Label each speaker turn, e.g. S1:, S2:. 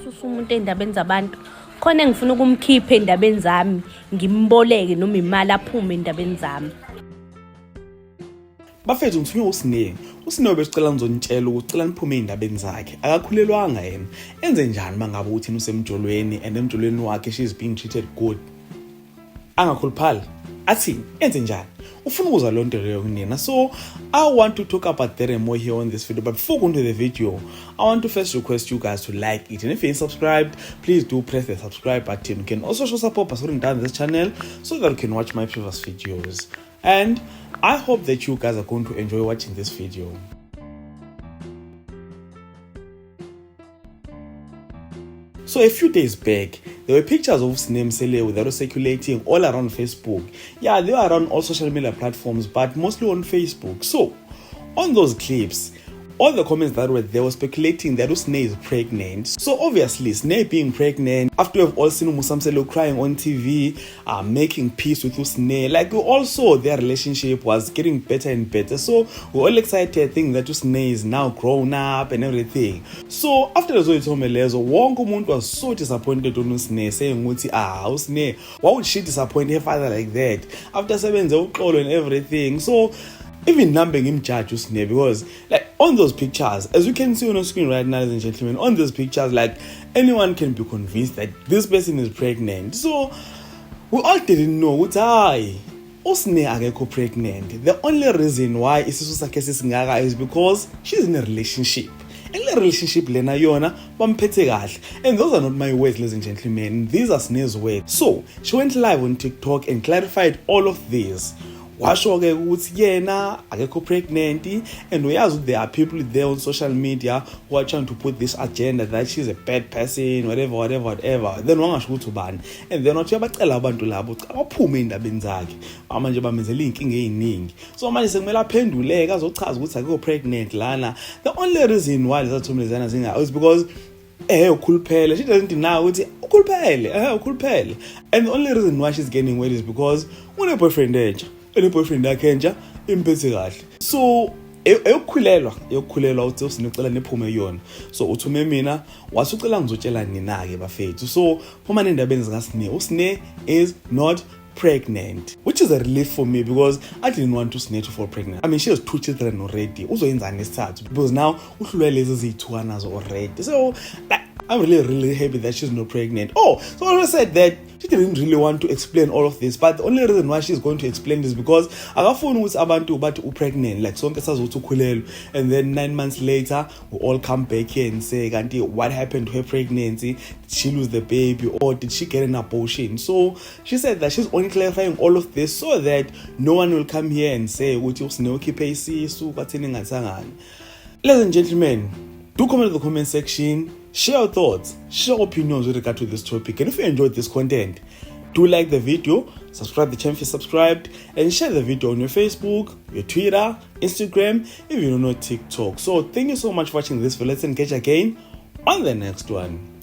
S1: ukususa umuntu endabeni zabantu khona ngifuna ukumkhipha endabeni zami ngimboleke noma imali aphume endabeni zami.
S2: Bafethu ngithunywe uSine besicela ngizonitshela ukuthi ucela niphume endabeni zakhe. Akakhulelwanga yena. Enze njani mangabe uthi usemjolweni and emjolweni wakhe she's being treated good. Angakhuluphali. Athi enze njani? Ufuna ukuzwa lonto leyo kunina. So I want to talk about that and more here on this video, but before going to the video I want to first request you guys to like it, and if you ain't subscribed, please do press the subscribe button. You can also show support by supporting down this channel so that you can watch my previous videos, and I hope that you guys are going to enjoy watching this video. So a few days back, there were pictures of Sine Mselewu that were circulating all around Facebook. Yeah, they were around all social media platforms, but mostly on Facebook. So, on those clips, all the comments that were there were speculating that Sine is pregnant. So obviously, Sine being pregnant, after we've all seen Musa Mselewu crying on TV, making peace with Sine, like we all saw their relationship was getting better and better. So we're all excited thinking that Sine is now grown up and everything. So after the Zoe Tomelezo, wonke umuntu was so disappointed on Sine, saying Sine, why would she disappoint her father like that? After sebenze uxolo and everything. So even numbering him judge Sine, because like on those pictures, as you can see on the screen right now, ladies and gentlemen, on those pictures, like anyone can be convinced that this person is pregnant. So we all didn't know what Sine akekho pregnant. The only reason why isisu sakhe sisingaka is because she's in a relationship. In the relationship lena yona bamphethe kahle. And those are not my words, ladies and gentlemen. These are Sine's words. So she went live on TikTok and clarified all of this. Washo ke ukuthi yena akekho pregnant, and uyazi there are people there on social media who are trying to put this agenda that she's a bad person, whatever. Then wangasho ukuthi ubani, and then wathi uyabacela abantu labo ukuthi abaphume endabeni zakhe. Manje bamenzela inkinga eziningi. So manje sekumele aphenduleke azochaza ukuthi akekho pregnant lana. The only reason why lezathumelezana zinga is because ukhuluphele. She doesn't deny ukuthi ukhuluphele. And the only reason why she's gaining weight is because une boyfriend entsha. Boyfriend yakhe nje imphethe kahle. So eyokukhulelwa uthi usinecela nephume yona. So uthume mina wasucela ngizotshela nina ke bafethu. So phuma nendabeni zikaSine. uSine is not pregnant, which is a relief for me because I didn't want Sine to fall pregnant. I mean, she has 2 children already. Uzoyenzani isithathu because now uhlulwe lezi zithu nazo already. So I'm really happy that she's not pregnant. Oh, so I said that she didn't really want to explain all of this, but the only reason why she's going to explain this because akafuni ukuthi abantu bathi pregnant, like sonke sazothi ukhulelwe, and then 9 months later we all come back here and say kanti what happened to her pregnancy? Did she lose the baby or did she get an abortion? So she said that she's only clarifying all of this so that no one will come here and say ukuthi uSine ukhiphe isisu kwathini ngathangani. Ladies and gentlemen, do comment in the comment section. Share your thoughts, share your opinions with regard to this topic, and if you enjoyed this content, do like the video, subscribe the channel if you're subscribed, and share the video on your Facebook, your Twitter, Instagram, if you don't know TikTok. So thank you so much for watching this video. Let's engage again on the next one.